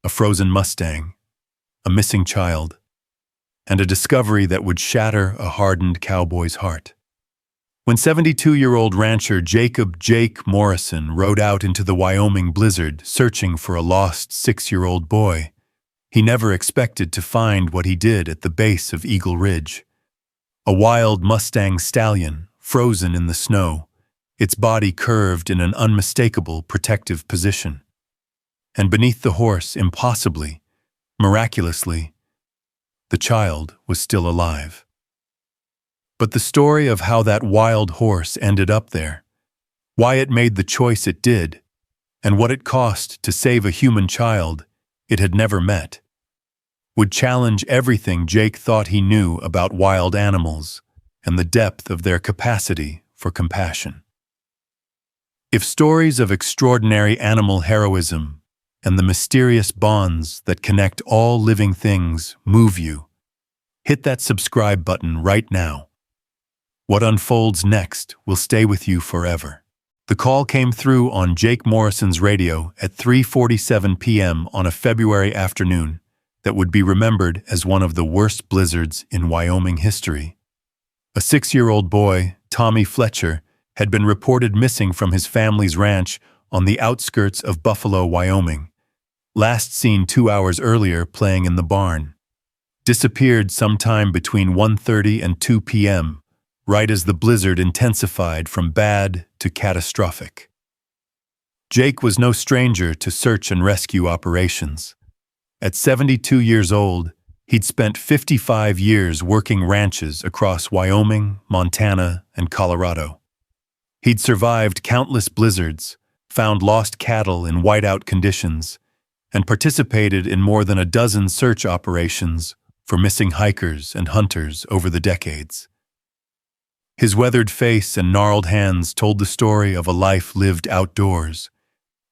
a frozen Mustang, a missing child, and a discovery that would shatter a hardened cowboy's heart. When 72-year-old rancher Jacob "Jake" Morrison rode out into the Wyoming blizzard searching for a lost 6-year-old boy, he never expected to find what he did at the base of Eagle Ridge. A wild Mustang stallion, frozen in the snow, its body curved in an unmistakable protective position. And beneath the horse, impossibly, miraculously, the child was still alive. But the story of how that wild horse ended up there, why it made the choice it did, and what it cost to save a human child it had never met, would challenge everything Jake thought he knew about wild animals and the depth of their capacity for compassion. If stories of extraordinary animal heroism and the mysterious bonds that connect all living things move you, hit that subscribe button right now. What unfolds next will stay with you forever. The call came through on Jake Morrison's radio at 3:47 p.m. on a February afternoon that would be remembered as one of the worst blizzards in Wyoming history. A 6-year-old boy, Tommy Fletcher, had been reported missing from his family's ranch on the outskirts of Buffalo, Wyoming, last seen 2 hours earlier playing in the barn. Disappeared sometime between 1:30 and 2 p.m., right as the blizzard intensified from bad to catastrophic. Jake was no stranger to search and rescue operations. At 72 years old, he'd spent 55 years working ranches across Wyoming, Montana, and Colorado. He'd survived countless blizzards, found lost cattle in whiteout conditions, and participated in more than a dozen search operations for missing hikers and hunters over the decades. His weathered face and gnarled hands told the story of a life lived outdoors,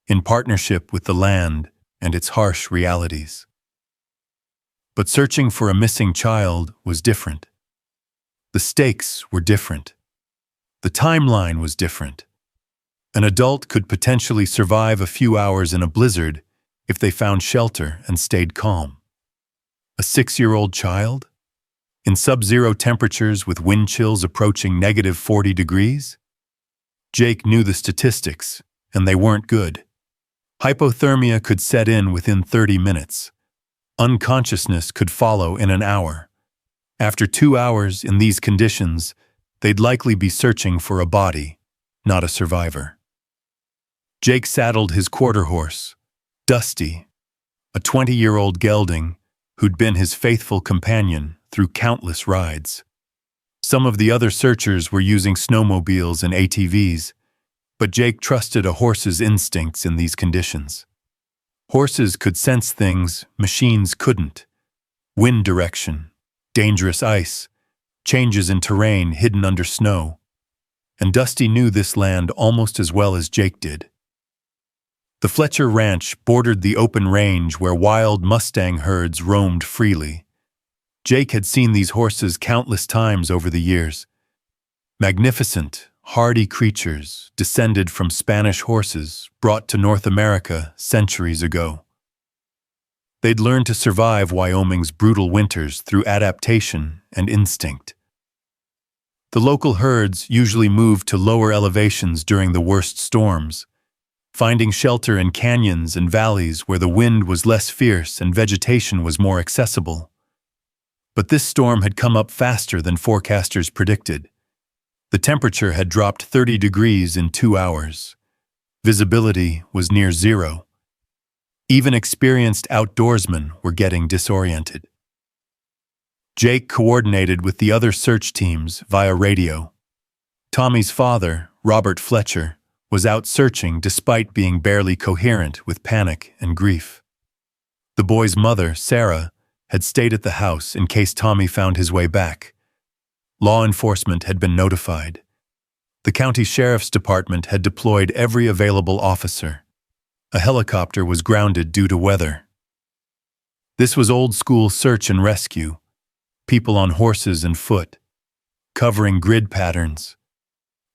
in partnership with the land and its harsh realities. But searching for a missing child was different. The stakes were different. The timeline was different. An adult could potentially survive a few hours in a blizzard if they found shelter and stayed calm. A 6-year-old child? In sub-zero temperatures with wind chills approaching -40 degrees? Jake knew the statistics, and they weren't good. Hypothermia could set in within 30 minutes. Unconsciousness could follow in an hour. After 2 hours in these conditions, they'd likely be searching for a body, not a survivor. Jake saddled his quarter horse, Dusty, a 20-year-old gelding who'd been his faithful companion through countless rides. Some of the other searchers were using snowmobiles and ATVs, but Jake trusted a horse's instincts in these conditions. Horses could sense things machines couldn't: wind direction, dangerous ice, changes in terrain hidden under snow. And Dusty knew this land almost as well as Jake did. The Fletcher Ranch bordered the open range where wild Mustang herds roamed freely. Jake had seen these horses countless times over the years. Magnificent, hardy creatures descended from Spanish horses brought to North America centuries ago. They'd learned to survive Wyoming's brutal winters through adaptation and instinct. The local herds usually moved to lower elevations during the worst storms, finding shelter in canyons and valleys where the wind was less fierce and vegetation was more accessible. But this storm had come up faster than forecasters predicted. The temperature had dropped 30 degrees in 2 hours. Visibility was near zero. Even experienced outdoorsmen were getting disoriented. Jake coordinated with the other search teams via radio. Tommy's father, Robert Fletcher, was out searching despite being barely coherent with panic and grief. The boy's mother, Sarah, had stayed at the house in case Tommy found his way back. Law enforcement had been notified. The county sheriff's department had deployed every available officer. A helicopter was grounded due to weather. This was old-school search and rescue, people on horses and foot, covering grid patterns,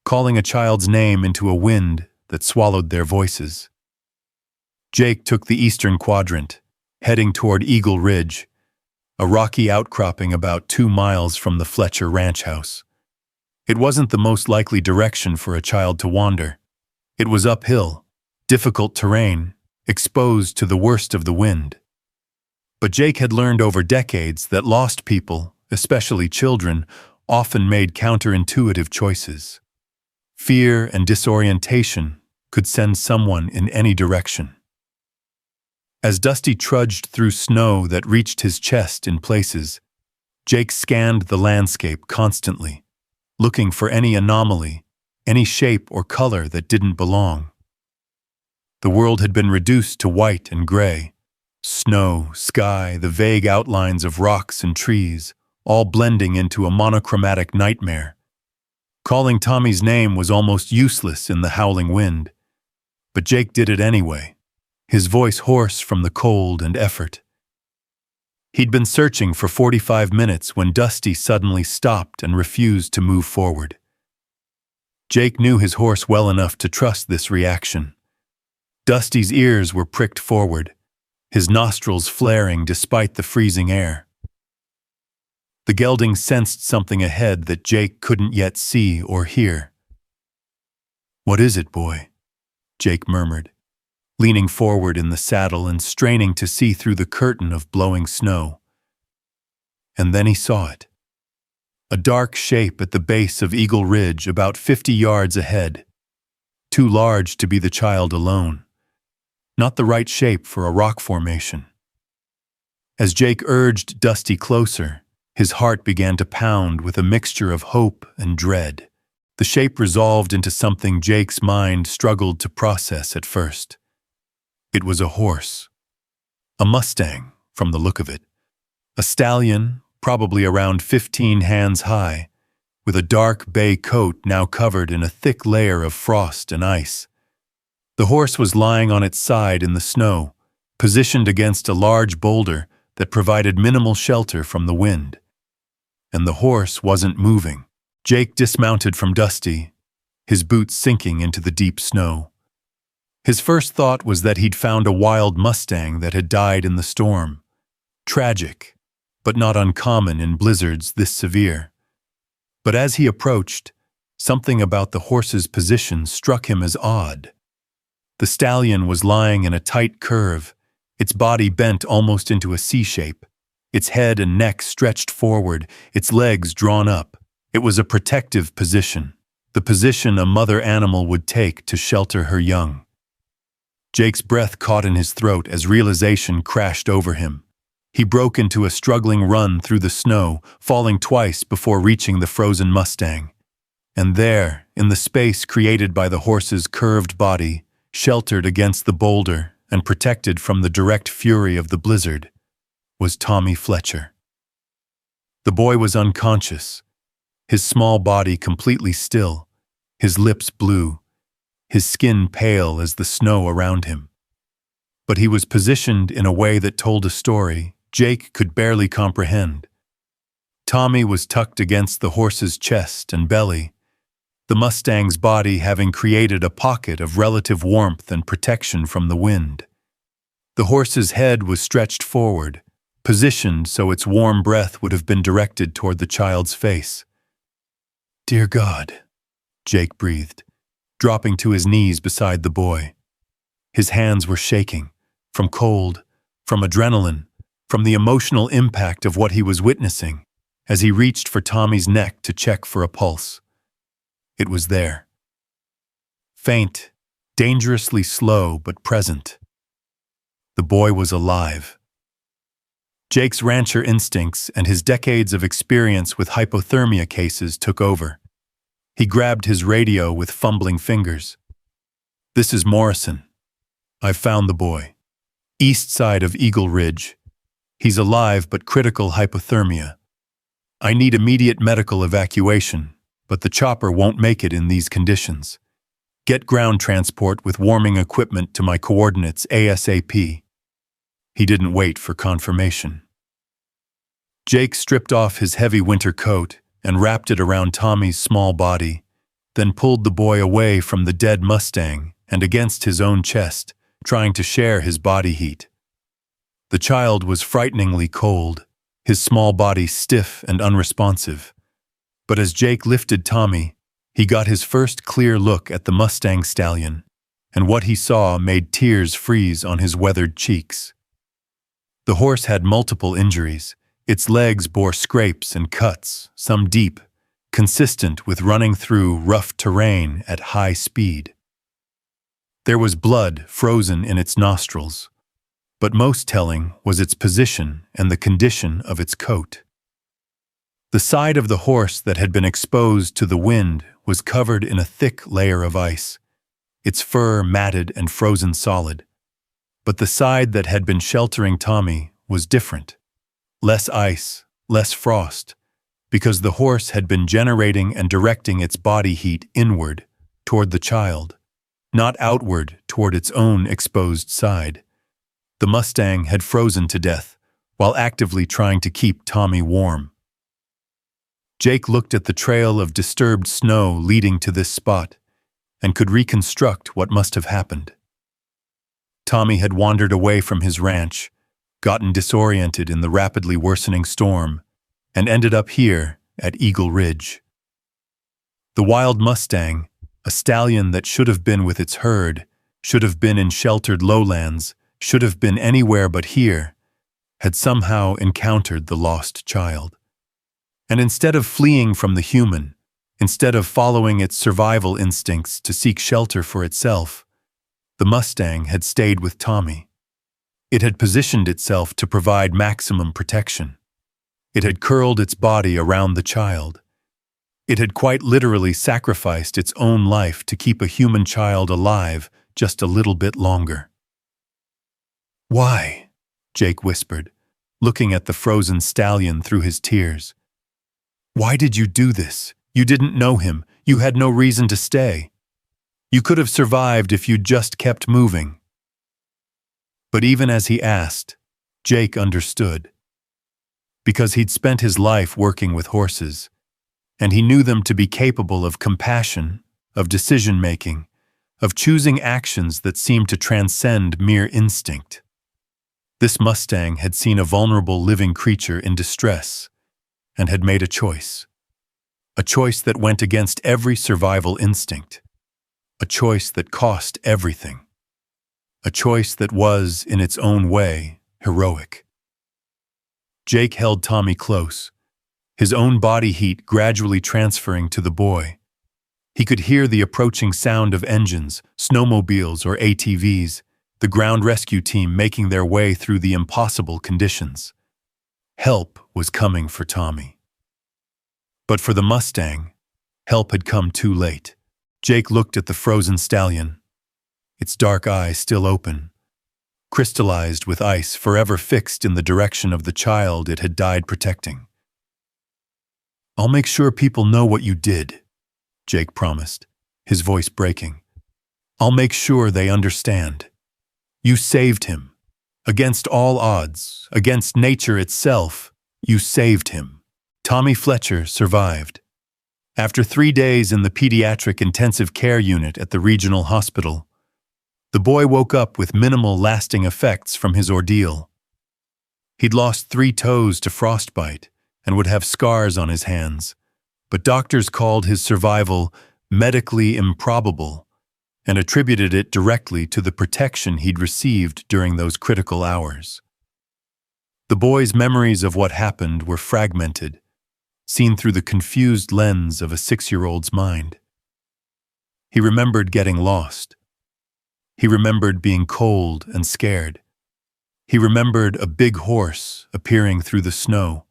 calling a child's name into a wind that swallowed their voices. Jake took the eastern quadrant, heading toward Eagle Ridge, a rocky outcropping about 2 miles from the Fletcher ranch house. It wasn't the most likely direction for a child to wander. It was uphill, difficult terrain, exposed to the worst of the wind. But Jake had learned over decades that lost people, especially children, often made counterintuitive choices. Fear and disorientation could send someone in any direction. As Dusty trudged through snow that reached his chest in places, Jake scanned the landscape constantly, looking for any anomaly, any shape or color that didn't belong. The world had been reduced to white and gray. Snow, sky, the vague outlines of rocks and trees, all blending into a monochromatic nightmare. Calling Tommy's name was almost useless in the howling wind, but Jake did it anyway, his voice hoarse from the cold and effort. He'd been searching for 45 minutes when Dusty suddenly stopped and refused to move forward. Jake knew his horse well enough to trust this reaction. Dusty's ears were pricked forward, his nostrils flaring despite the freezing air. The gelding sensed something ahead that Jake couldn't yet see or hear. "What is it, boy?" Jake murmured, leaning forward in the saddle and straining to see through the curtain of blowing snow. And then he saw it. A dark shape at the base of Eagle Ridge about 50 yards ahead. Too large to be the child alone. Not the right shape for a rock formation. As Jake urged Dusty closer, his heart began to pound with a mixture of hope and dread. The shape resolved into something Jake's mind struggled to process at first. It was a horse. A Mustang, from the look of it. A stallion, probably around 15 hands high, with a dark bay coat now covered in a thick layer of frost and ice. The horse was lying on its side in the snow, positioned against a large boulder that provided minimal shelter from the wind. And the horse wasn't moving. Jake dismounted from Dusty, his boots sinking into the deep snow. His first thought was that he'd found a wild Mustang that had died in the storm. Tragic, but not uncommon in blizzards this severe. But as he approached, something about the horse's position struck him as odd. The stallion was lying in a tight curve, its body bent almost into a C shape, its head and neck stretched forward, its legs drawn up. It was a protective position, the position a mother animal would take to shelter her young. Jake's breath caught in his throat as realization crashed over him. He broke into a struggling run through the snow, falling twice before reaching the frozen Mustang. And there, in the space created by the horse's curved body, sheltered against the boulder and protected from the direct fury of the blizzard, was Tommy Fletcher. The boy was unconscious, his small body completely still, his lips blue, his skin pale as the snow around him. But he was positioned in a way that told a story Jake could barely comprehend. Tommy was tucked against the horse's chest and belly, the Mustang's body having created a pocket of relative warmth and protection from the wind. The horse's head was stretched forward, positioned so its warm breath would have been directed toward the child's face. "Dear God," Jake breathed, dropping to his knees beside the boy. His hands were shaking, from cold, from adrenaline, from the emotional impact of what he was witnessing, as he reached for Tommy's neck to check for a pulse. It was there. Faint, dangerously slow but present. The boy was alive. Jake's rancher instincts and his decades of experience with hypothermia cases took over. He grabbed his radio with fumbling fingers. "This is Morrison. I've found the boy. East side of Eagle Ridge. He's alive but critical hypothermia. I need immediate medical evacuation, but the chopper won't make it in these conditions. Get ground transport with warming equipment to my coordinates ASAP." He didn't wait for confirmation. Jake stripped off his heavy winter coat and wrapped it around Tommy's small body, then pulled the boy away from the dead Mustang and against his own chest, trying to share his body heat. The child was frighteningly cold, his small body stiff and unresponsive. But as Jake lifted Tommy, he got his first clear look at the Mustang stallion, and what he saw made tears freeze on his weathered cheeks. The horse had multiple injuries. Its legs bore scrapes and cuts, some deep, consistent with running through rough terrain at high speed. There was blood frozen in its nostrils, but most telling was its position and the condition of its coat. The side of the horse that had been exposed to the wind was covered in a thick layer of ice, its fur matted and frozen solid. But the side that had been sheltering Tommy was different. Less ice, less frost, because the horse had been generating and directing its body heat inward toward the child, not outward toward its own exposed side. The Mustang had frozen to death while actively trying to keep Tommy warm. Jake looked at the trail of disturbed snow leading to this spot and could reconstruct what must have happened. Tommy had wandered away from his ranch, gotten disoriented in the rapidly worsening storm, and ended up here at Eagle Ridge. The wild Mustang, a stallion that should have been with its herd, should have been in sheltered lowlands, should have been anywhere but here, had somehow encountered the lost child. And instead of fleeing from the human, instead of following its survival instincts to seek shelter for itself, the Mustang had stayed with Tommy. It had positioned itself to provide maximum protection. It had curled its body around the child. It had quite literally sacrificed its own life to keep a human child alive just a little bit longer. "Why?" Jake whispered, looking at the frozen stallion through his tears. "Why did you do this? You didn't know him. You had no reason to stay. You could have survived if you'd just kept moving." But even as he asked, Jake understood. Because he'd spent his life working with horses, and he knew them to be capable of compassion, of decision-making, of choosing actions that seemed to transcend mere instinct. This Mustang had seen a vulnerable living creature in distress and had made a choice that went against every survival instinct, a choice that cost everything. A choice that was, in its own way, heroic. Jake held Tommy close, his own body heat gradually transferring to the boy. He could hear the approaching sound of engines, snowmobiles or ATVs, the ground rescue team making their way through the impossible conditions. Help was coming for Tommy. But for the Mustang, help had come too late. Jake looked at the frozen stallion, its dark eyes still open, crystallized with ice forever fixed in the direction of the child it had died protecting. "I'll make sure people know what you did," Jake promised, his voice breaking. "I'll make sure they understand. You saved him. Against all odds, against nature itself, you saved him." Tommy Fletcher survived. After 3 days in the pediatric intensive care unit at the regional hospital, the boy woke up with minimal lasting effects from his ordeal. He'd lost 3 toes to frostbite and would have scars on his hands, but doctors called his survival medically improbable and attributed it directly to the protection he'd received during those critical hours. The boy's memories of what happened were fragmented, seen through the confused lens of a 6-year-old's mind. He remembered getting lost. He remembered being cold and scared. He remembered a big horse appearing through the snow.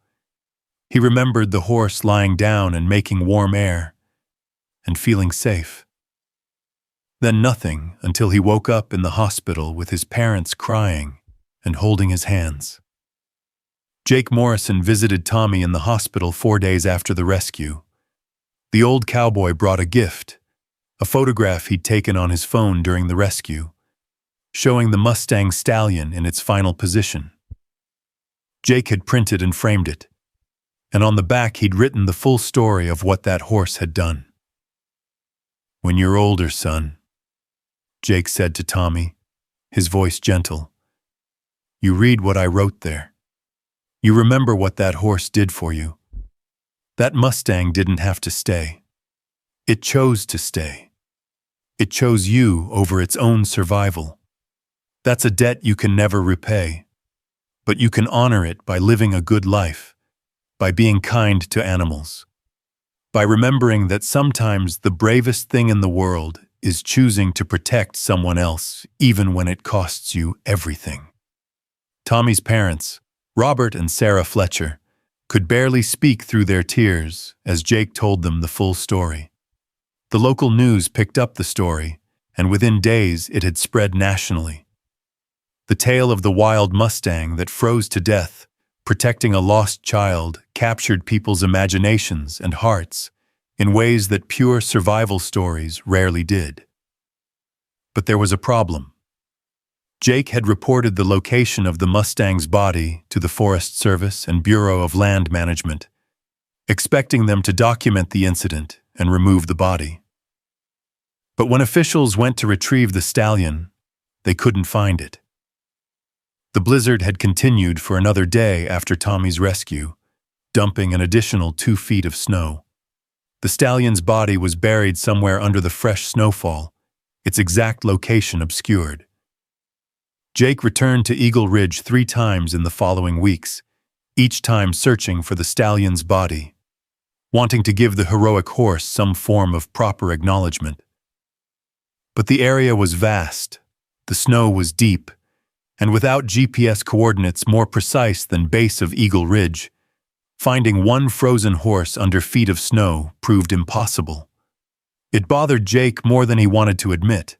He remembered the horse lying down and making warm air, and feeling safe. Then nothing until he woke up in the hospital with his parents crying and holding his hands. Jake Morrison visited Tommy in the hospital 4 days after the rescue. The old cowboy brought a gift, a photograph he'd taken on his phone during the rescue, showing the Mustang stallion in its final position. Jake had printed and framed it, and on the back he'd written the full story of what that horse had done. "When you're older, son," Jake said to Tommy, his voice gentle, You read what I wrote there. You remember what that horse did for you. That Mustang didn't have to stay. It chose to stay. It chose you over its own survival. That's a debt you can never repay. But you can honor it by living a good life, by being kind to animals, by remembering that sometimes the bravest thing in the world is choosing to protect someone else, even when it costs you everything. Tommy's parents, Robert and Sarah Fletcher, could barely speak through their tears as Jake told them the full story. The local news picked up the story, and within days it had spread nationally. The tale of the wild Mustang that froze to death, protecting a lost child, captured people's imaginations and hearts in ways that pure survival stories rarely did. But there was a problem. Jake had reported the location of the Mustang's body to the Forest Service and Bureau of Land Management, expecting them to document the incident and remove the body. But when officials went to retrieve the stallion, they couldn't find it. The blizzard had continued for another day after Tommy's rescue, dumping an additional 2 feet of snow. The stallion's body was buried somewhere under the fresh snowfall, its exact location obscured. Jake returned to Eagle Ridge 3 times in the following weeks, each time searching for the stallion's body, wanting to give the heroic horse some form of proper acknowledgement. But the area was vast, the snow was deep, and without GPS coordinates more precise than base of Eagle Ridge, finding one frozen horse under feet of snow proved impossible. It bothered Jake more than he wanted to admit.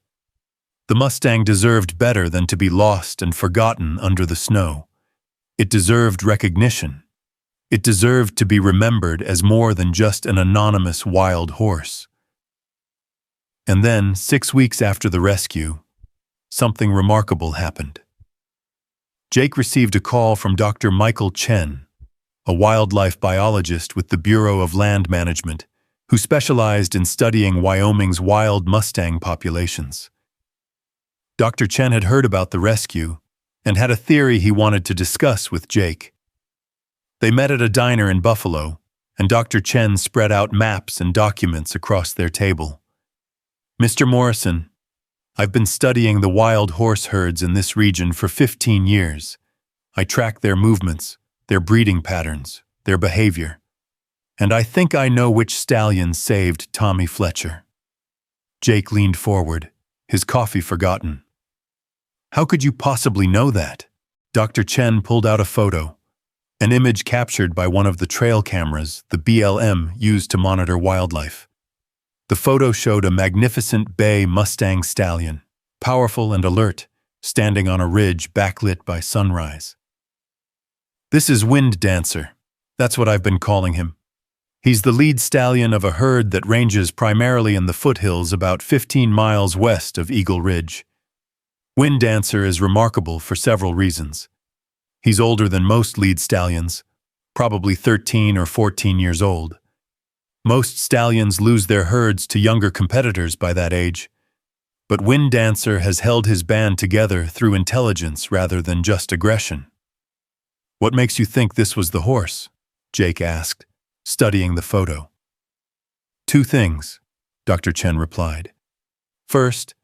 The Mustang deserved better than to be lost and forgotten under the snow. It deserved recognition. It deserved to be remembered as more than just an anonymous wild horse. And then, 6 weeks after the rescue, something remarkable happened. Jake received a call from Dr. Michael Chen, a wildlife biologist with the Bureau of Land Management, who specialized in studying Wyoming's wild Mustang populations. Dr. Chen had heard about the rescue and had a theory he wanted to discuss with Jake. They met at a diner in Buffalo, and Dr. Chen spread out maps and documents across their table. "Mr. Morrison, I've been studying the wild horse herds in this region for 15 years. I track their movements, their breeding patterns, their behavior. And I think I know which stallion saved Tommy Fletcher." Jake leaned forward, his coffee forgotten. "How could you possibly know that?" Dr. Chen pulled out a photo, an image captured by one of the trail cameras the BLM used to monitor wildlife. The photo showed a magnificent bay Mustang stallion, powerful and alert, standing on a ridge backlit by sunrise. "This is Wind Dancer. That's what I've been calling him. He's the lead stallion of a herd that ranges primarily in the foothills about 15 miles west of Eagle Ridge. Wind Dancer is remarkable for several reasons. He's older than most lead stallions, probably 13 or 14 years old. Most stallions lose their herds to younger competitors by that age, but Wind Dancer has held his band together through intelligence rather than just aggression." "What makes you think this was the horse?" Jake asked, studying the photo. "2 things," Dr. Chen replied. "First,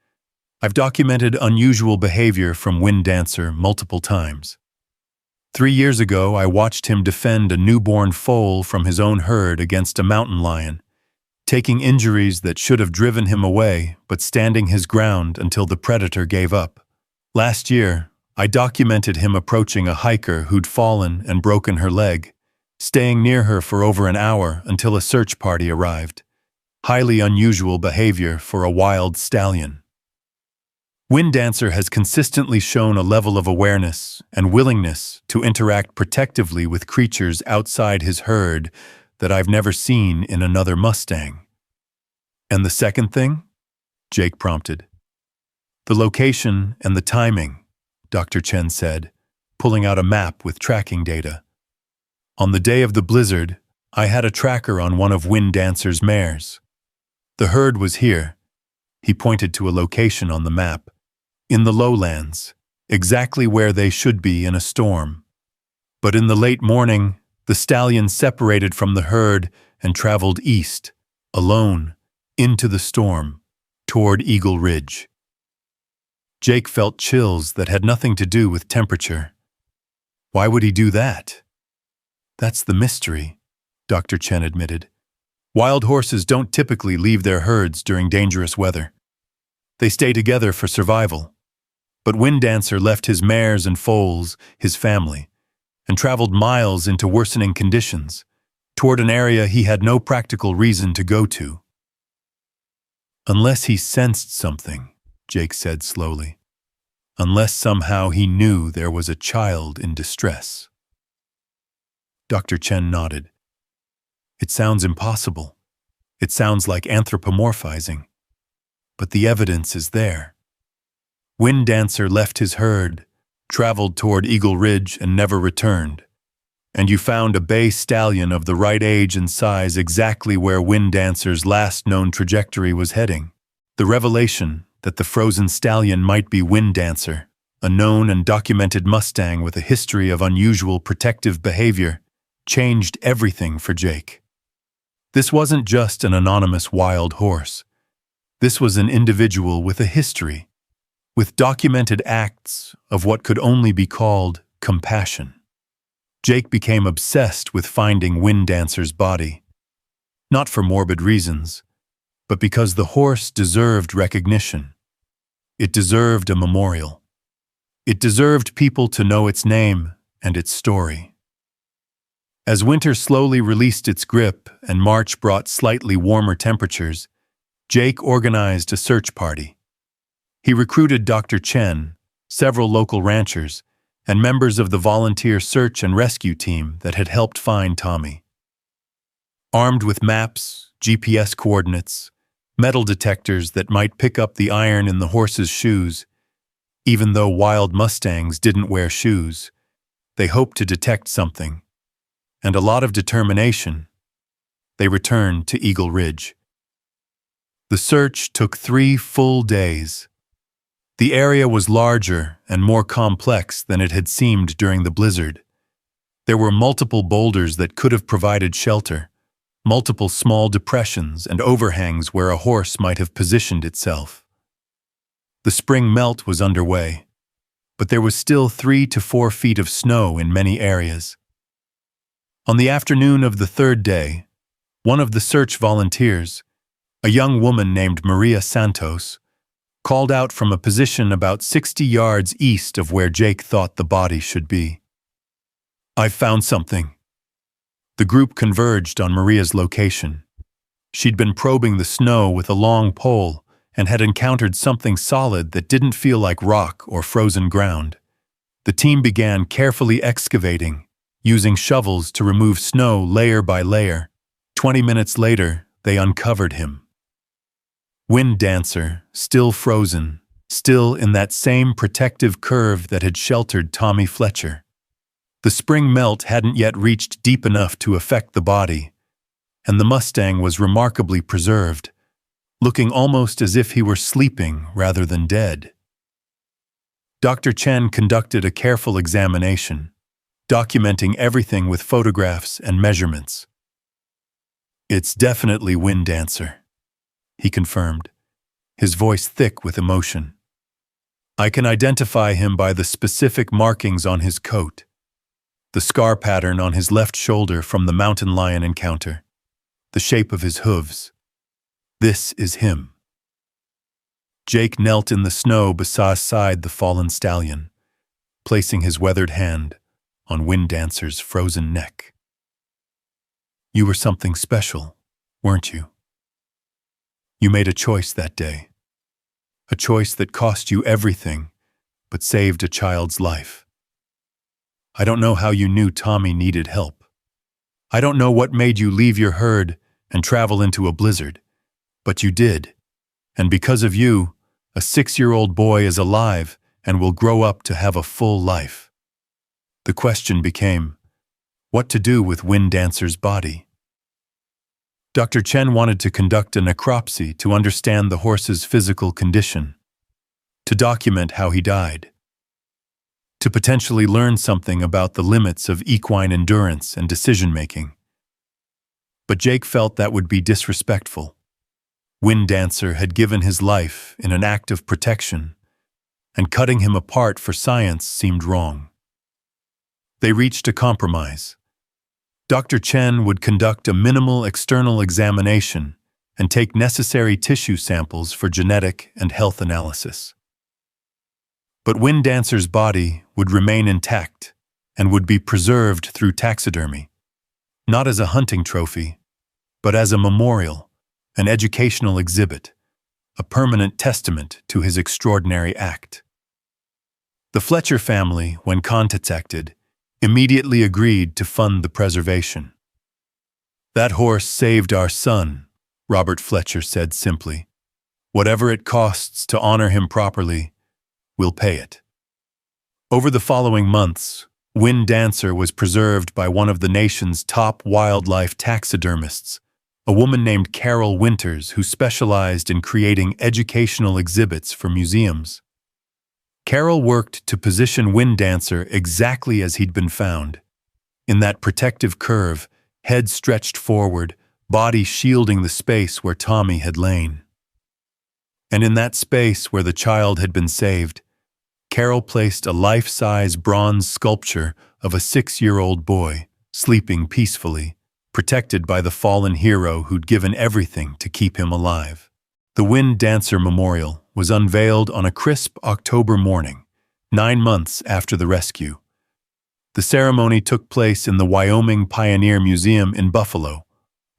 I've documented unusual behavior from Wind Dancer multiple times. 3 years ago, I watched him defend a newborn foal from his own herd against a mountain lion, taking injuries that should have driven him away, but standing his ground until the predator gave up. Last year, I documented him approaching a hiker who'd fallen and broken her leg, staying near her for over an hour until a search party arrived. Highly unusual behavior for a wild stallion. Wind Dancer has consistently shown a level of awareness and willingness to interact protectively with creatures outside his herd that I've never seen in another Mustang." "And the second thing?" Jake prompted. "The location and the timing," Dr. Chen said, pulling out a map with tracking data. "On the day of the blizzard, I had a tracker on one of Wind Dancer's mares. The herd was here," he pointed to a location on the map, "in the lowlands, exactly where they should be in a storm. But in the late morning, the stallion separated from the herd and traveled east, alone, into the storm, toward Eagle Ridge. Jake felt chills that had nothing to do with temperature. Why would he do that? That's the mystery, Dr. Chen admitted. Wild horses don't typically leave their herds during dangerous weather. They stay together for survival. But Wind Dancer left his mares and foals, his family, and traveled miles into worsening conditions, toward an area he had no practical reason to go to. Unless he sensed something, Jake said slowly. Unless somehow he knew there was a child in distress. Dr. Chen nodded. It sounds impossible. It sounds like anthropomorphizing. But the evidence is there. Wind Dancer left his herd, traveled toward Eagle Ridge, and never returned. And you found a bay stallion of the right age and size exactly where Wind Dancer's last known trajectory was heading. The revelation that the frozen stallion might be Wind Dancer, a known and documented Mustang with a history of unusual protective behavior, changed everything for Jake. This wasn't just an anonymous wild horse. This was an individual with a history, with documented acts of what could only be called compassion. Jake became obsessed with finding Wind Dancer's body, not for morbid reasons, but because the horse deserved recognition. It deserved a memorial. It deserved people to know its name and its story. As winter slowly released its grip and March brought slightly warmer temperatures, Jake organized a search party. He recruited Dr. Chen, several local ranchers, and members of the volunteer search and rescue team that had helped find Tommy. Armed with maps, GPS coordinates, metal detectors that might pick up the iron in the horse's shoes, even though wild Mustangs didn't wear shoes, they hoped to detect something. And a lot of determination, they returned to Eagle Ridge. The search took 3 full days. The area was larger and more complex than it had seemed during the blizzard. There were multiple boulders that could have provided shelter, multiple small depressions and overhangs where a horse might have positioned itself. The spring melt was underway, but there was still 3 to 4 feet of snow in many areas. On the afternoon of the 3rd day, one of the search volunteers, a young woman named Maria Santos, called out from a position about 60 yards east of where Jake thought the body should be. "I've found something." The group converged on Maria's location. She'd been probing the snow with a long pole and had encountered something solid that didn't feel like rock or frozen ground. The team began carefully excavating, using shovels to remove snow layer by layer. 20 minutes later, they uncovered him. Wind Dancer, still frozen, still in that same protective curve that had sheltered Tommy Fletcher. The spring melt hadn't yet reached deep enough to affect the body, and the Mustang was remarkably preserved, looking almost as if he were sleeping rather than dead. Dr. Chen conducted a careful examination, documenting everything with photographs and measurements. "It's definitely Wind Dancer," he confirmed, his voice thick with emotion. "I can identify him by the specific markings on his coat, the scar pattern on his left shoulder from the mountain lion encounter, the shape of his hooves. This is him." Jake knelt in the snow beside the fallen stallion, placing his weathered hand on Wind Dancer's frozen neck. "You were something special, weren't you? You made a choice that day. A choice that cost you everything, but saved a child's life. I don't know how you knew Tommy needed help. I don't know what made you leave your herd and travel into a blizzard, but you did. And because of you, a 6-year-old boy is alive and will grow up to have a full life." The question became, what to do with Wind Dancer's body? Dr. Chen wanted to conduct a necropsy to understand the horse's physical condition, to document how he died. to potentially learn something about the limits of equine endurance and decision-making. But Jake felt that would be disrespectful. Wind Dancer had given his life in an act of protection, and cutting him apart for science seemed wrong. They reached a compromise. Dr. Chen would conduct a minimal external examination and take necessary tissue samples for genetic and health analysis. But Wind Dancer's body would remain intact and would be preserved through taxidermy, not as a hunting trophy, but as a memorial, an educational exhibit, a permanent testament to his extraordinary act. The Fletcher family, when contacted, immediately agreed to fund the preservation. "That horse saved our son," Robert Fletcher said simply. "Whatever it costs to honor him properly, we'll pay it." Over the following months, Wind Dancer was preserved by one of the nation's top wildlife taxidermists, a woman named Carol Winters, who specialized in creating educational exhibits for museums. Carol worked to position Wind Dancer exactly as he'd been found, in that protective curve, head stretched forward, body shielding the space where Tommy had lain. And in that space where the child had been saved, Carol placed a life-size bronze sculpture of a 6-year-old boy, sleeping peacefully, protected by the fallen hero who'd given everything to keep him alive. The Wind Dancer Memorial was unveiled on a crisp October morning, 9 months after the rescue. The ceremony took place in the Wyoming Pioneer Museum in Buffalo,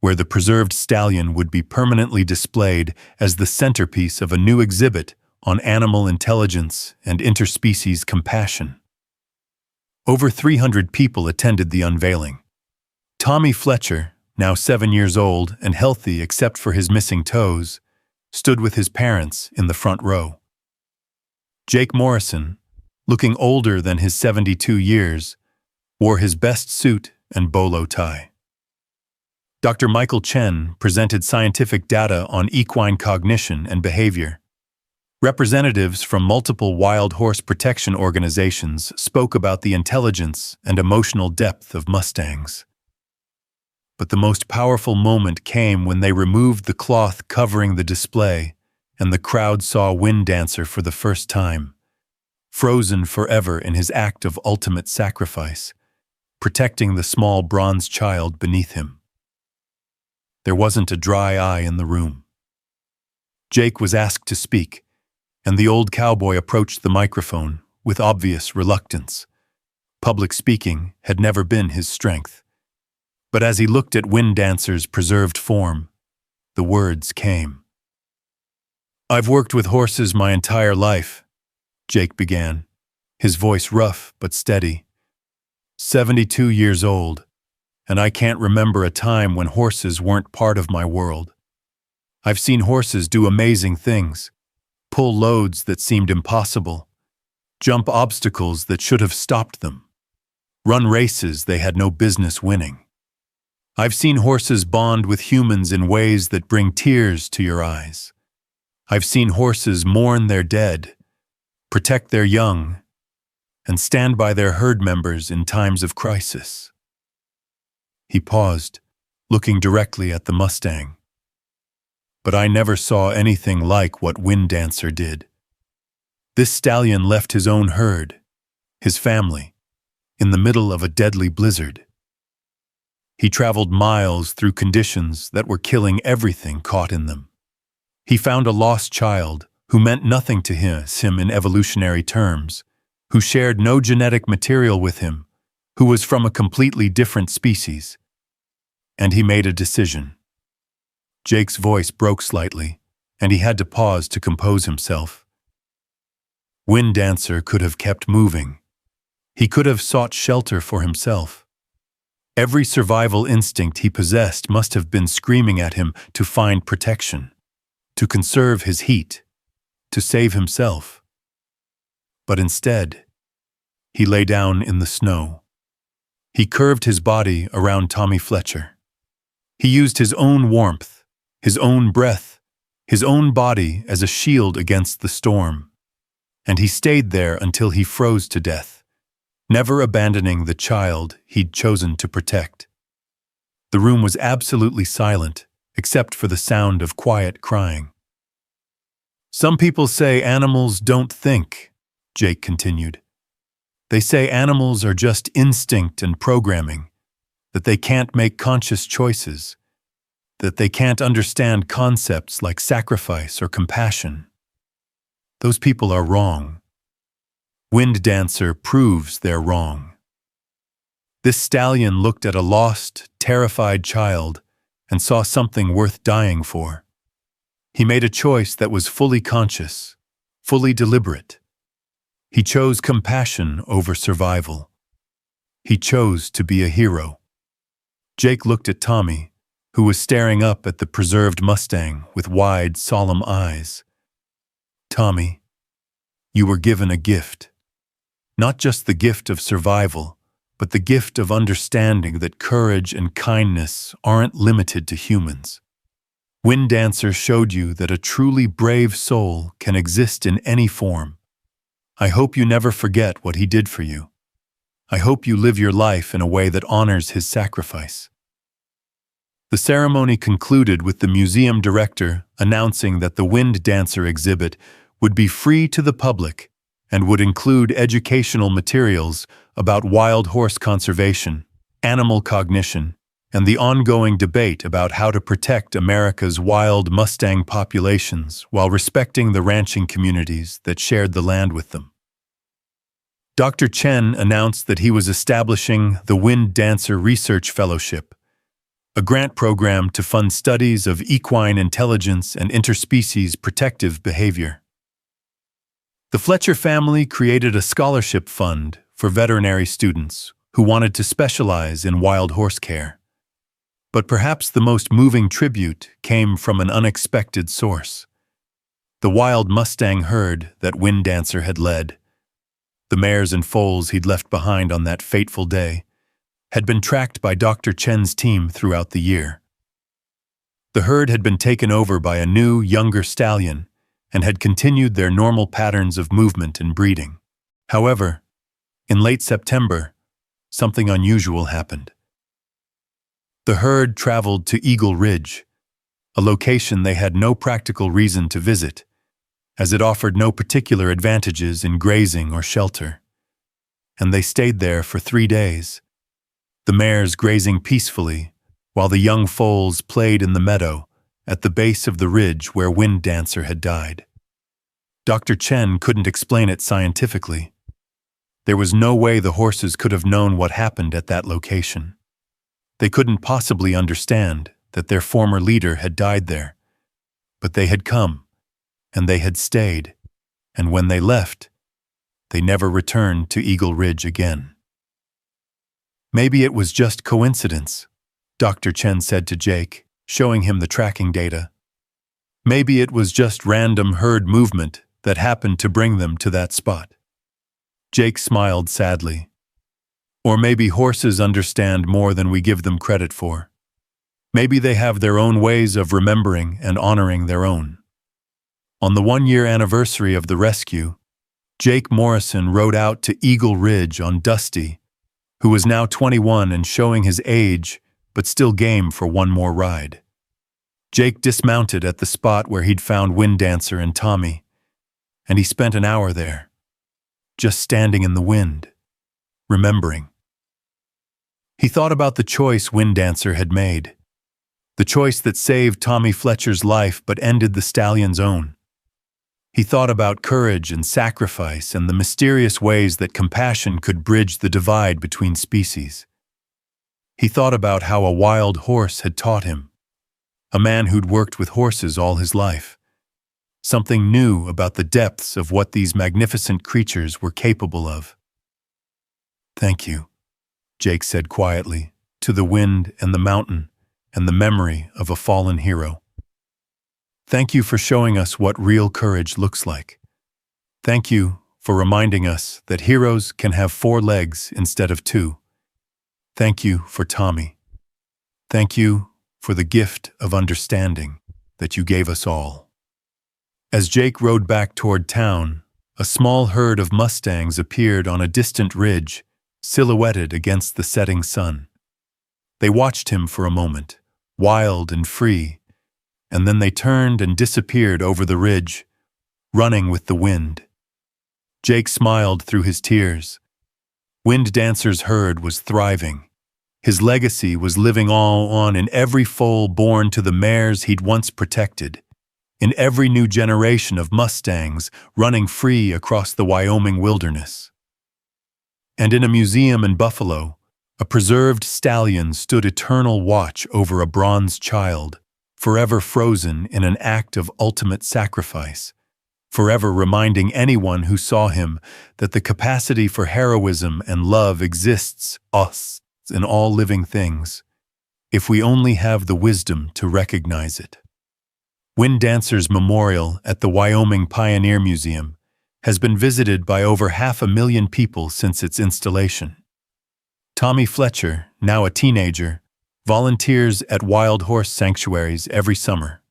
where the preserved stallion would be permanently displayed as the centerpiece of a new exhibit on animal intelligence and interspecies compassion. Over 300 people attended the unveiling. Tommy Fletcher, now 7 years old and healthy except for his missing toes, stood with his parents in the front row. Jake Morrison, looking older than his 72 years, wore his best suit and bolo tie. Dr. Michael Chen presented scientific data on equine cognition and behavior. Representatives from multiple wild horse protection organizations spoke about the intelligence and emotional depth of Mustangs. But the most powerful moment came when they removed the cloth covering the display and the crowd saw Wind Dancer for the first time, frozen forever in his act of ultimate sacrifice, protecting the small bronze child beneath him. There wasn't a dry eye in the room. Jake was asked to speak, and the old cowboy approached the microphone with obvious reluctance. Public speaking had never been his strength. But as he looked at Wind Dancer's preserved form, the words came. "I've worked with horses my entire life," Jake began, his voice rough but steady. 72 years old, and I can't remember a time when horses weren't part of my world. I've seen horses do amazing things, pull loads that seemed impossible, jump obstacles that should have stopped them, run races they had no business winning. I've seen horses bond with humans in ways that bring tears to your eyes. I've seen horses mourn their dead, protect their young, and stand by their herd members in times of crisis. He paused, looking directly at the Mustang. But I never saw anything like what Wind Dancer did. This stallion left his own herd, his family, in the middle of a deadly blizzard. He traveled miles through conditions that were killing everything caught in them. He found a lost child who meant nothing to him in evolutionary terms, who shared no genetic material with him, who was from a completely different species. And he made a decision. Jake's voice broke slightly, and he had to pause to compose himself. Wind Dancer could have kept moving. He could have sought shelter for himself. Every survival instinct he possessed must have been screaming at him to find protection, to conserve his heat, to save himself. But instead, he lay down in the snow. He curved his body around Tommy Fletcher. He used his own warmth, his own breath, his own body as a shield against the storm. And he stayed there until he froze to death, never abandoning the child he'd chosen to protect. The room was absolutely silent, except for the sound of quiet crying. "Some people say animals don't think," Jake continued. "They say animals are just instinct and programming, that they can't make conscious choices, that they can't understand concepts like sacrifice or compassion. Those people are wrong. Wind Dancer proves they're wrong." This stallion looked at a lost, terrified child and saw something worth dying for. He made a choice that was fully conscious, fully deliberate. He chose compassion over survival. He chose to be a hero. Jake looked at Tommy, who was staring up at the preserved Mustang with wide, solemn eyes. "Tommy, you were given a gift. Not just the gift of survival, but the gift of understanding that courage and kindness aren't limited to humans. Wind Dancer showed you that a truly brave soul can exist in any form. I hope you never forget what he did for you. I hope you live your life in a way that honors his sacrifice." The ceremony concluded with the museum director announcing that the Wind Dancer exhibit would be free to the public and would include educational materials about wild horse conservation, animal cognition, and the ongoing debate about how to protect America's wild Mustang populations while respecting the ranching communities that shared the land with them. Dr. Chen announced that he was establishing the Wind Dancer Research Fellowship, a grant program to fund studies of equine intelligence and interspecies protective behavior. The Fletcher family created a scholarship fund for veterinary students who wanted to specialize in wild horse care. But perhaps the most moving tribute came from an unexpected source. The wild Mustang herd that Wind Dancer had led, the mares and foals he'd left behind on that fateful day, had been tracked by Dr. Chen's team throughout the year. The herd had been taken over by a new, younger stallion and had continued their normal patterns of movement and breeding. However, in late September, something unusual happened. The herd traveled to Eagle Ridge, a location they had no practical reason to visit, as it offered no particular advantages in grazing or shelter. And they stayed there for 3 days, the mares grazing peacefully, while the young foals played in the meadow at the base of the ridge where Wind Dancer had died. Dr. Chen couldn't explain it scientifically. There was no way the horses could have known what happened at that location. They couldn't possibly understand that their former leader had died there. But they had come, and they had stayed, and when they left, they never returned to Eagle Ridge again. "Maybe it was just coincidence," Dr. Chen said to Jake, showing him the tracking data. "Maybe it was just random herd movement that happened to bring them to that spot." Jake smiled sadly. "Or maybe horses understand more than we give them credit for. Maybe they have their own ways of remembering and honoring their own." On the 1-year anniversary of the rescue, Jake Morrison rode out to Eagle Ridge on Dusty, who was now 21 and showing his age, but still game for one more ride. Jake dismounted at the spot where he'd found Wind Dancer and Tommy, and he spent an hour there, just standing in the wind, remembering. He thought about the choice Wind Dancer had made, the choice that saved Tommy Fletcher's life but ended the stallion's own. He thought about courage and sacrifice and the mysterious ways that compassion could bridge the divide between species. He thought about how a wild horse had taught him, a man who'd worked with horses all his life, something new about the depths of what these magnificent creatures were capable of. "Thank you," Jake said quietly, to the wind and the mountain and the memory of a fallen hero. "Thank you for showing us what real courage looks like. Thank you for reminding us that heroes can have 4 legs instead of 2. Thank you for Tommy. Thank you for the gift of understanding that you gave us all." As Jake rode back toward town, a small herd of Mustangs appeared on a distant ridge silhouetted against the setting sun. They watched him for a moment, wild and free, and then they turned and disappeared over the ridge, running with the wind. Jake smiled through his tears. Wind Dancer's herd was thriving. His legacy was living on in every foal born to the mares he'd once protected, in every new generation of Mustangs running free across the Wyoming wilderness. And in a museum in Buffalo, a preserved stallion stood eternal watch over a bronze child, forever frozen in an act of ultimate sacrifice, forever reminding anyone who saw him that the capacity for heroism and love exists in all living things, if we only have the wisdom to recognize it. Wind Dancer's memorial at the Wyoming Pioneer Museum has been visited by over 500,000 people since its installation. Tommy Fletcher, now a teenager, volunteers at wild horse sanctuaries every summer.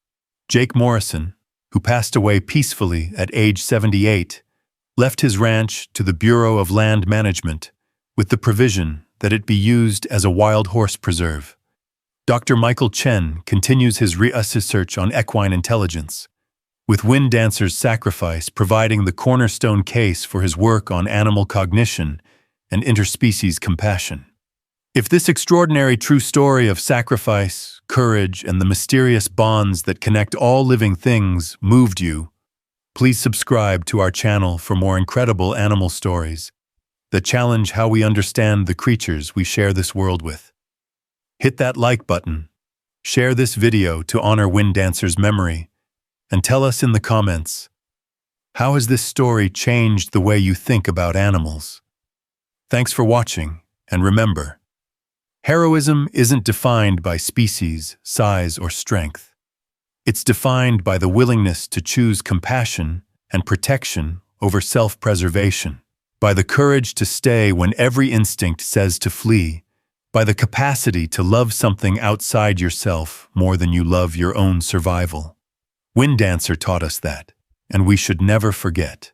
Jake Morrison, who passed away peacefully at age 78, left his ranch to the Bureau of Land Management with the provision that it be used as a wild horse preserve. Dr. Michael Chen continues his research on equine intelligence, with Wind Dancer's sacrifice providing the cornerstone case for his work on animal cognition and interspecies compassion. If this extraordinary true story of sacrifice, courage, and the mysterious bonds that connect all living things moved you, please subscribe to our channel for more incredible animal stories that challenge how we understand the creatures we share this world with. Hit that like button, share this video to honor Wind Dancer's memory, and tell us in the comments, how has this story changed the way you think about animals? Thanks for watching, and remember, heroism isn't defined by species, size, or strength. It's defined by the willingness to choose compassion and protection over self-preservation, by the courage to stay when every instinct says to flee, by the capacity to love something outside yourself more than you love your own survival. Wind Dancer taught us that, and we should never forget.